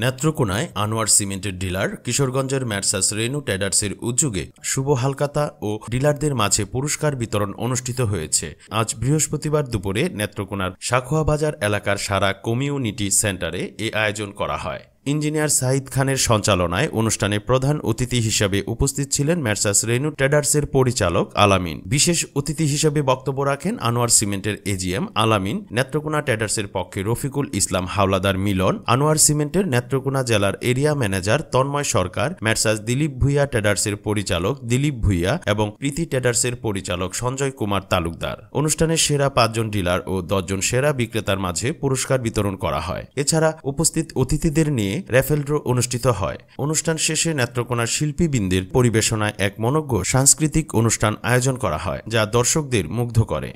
নেত্রকোনায় আনোয়ার সিমেন্টের ডিলার, কিশোরগঞ্জের ম্যাটসাস রেনু ট্রেডার্সের উদ্যোগে শুভ হালখাতা ও ডিলারদের মাঝে পুরস্কার বিতরণ অনুষ্ঠিত হয়েছে। আজ বৃহস্পতিবার দুপুরে নেত্রকোনার সাখোয়া বাজার এলাকার সারা কমিউনিটি সেন্টারে এ আয়োজন করা হয়। ইঞ্জিনিয়ার সাঈদ খানের সঞ্চালনায় অনুষ্ঠানে প্রধান অতিথি হিসেবে উপস্থিত ছিলেন ম্যাটসাস রেনু ট্রেডার্সের পরিচালক আলামিন। বিশেষ অতিথি হিসেবে বক্তব্য রাখেন আনোয়ার সিমেন্টের এজিএম আলামিন, নেত্রকোনা ট্রেডার্সের পক্ষে রফিকুল ইসলাম হাওলাদার মিলন, আনোয়ার সিমেন্টের নেত্রকোনা জেলার এরিয়া ম্যানেজার তন্ময় সরকার, ম্যাটসাস দিলীপ ভুইয়া ট্রেডার্সের পরিচালক দিলীপ ভুইয়া এবং প্রীতি ট্রেডার্সের পরিচালক সঞ্জয় কুমার তালুকদার। অনুষ্ঠানে সেরা 5 জন ডিলার ও 10 জন সেরা বিক্রেতার মাঝে পুরস্কার বিতরণ করা হয়। এছাড়া উপস্থিত অতিথিদের নিয়ে র্যাফেল ড্র অনুষ্ঠিত হয়। অনুষ্ঠান শেষে নেত্রকোনার শিল্পীবৃন্দের পরিবেশনায় এক মনোজ্ঞ সাংস্কৃতিক অনুষ্ঠান আয়োজন করা হয়, যা দর্শকদের মুগ্ধ করে।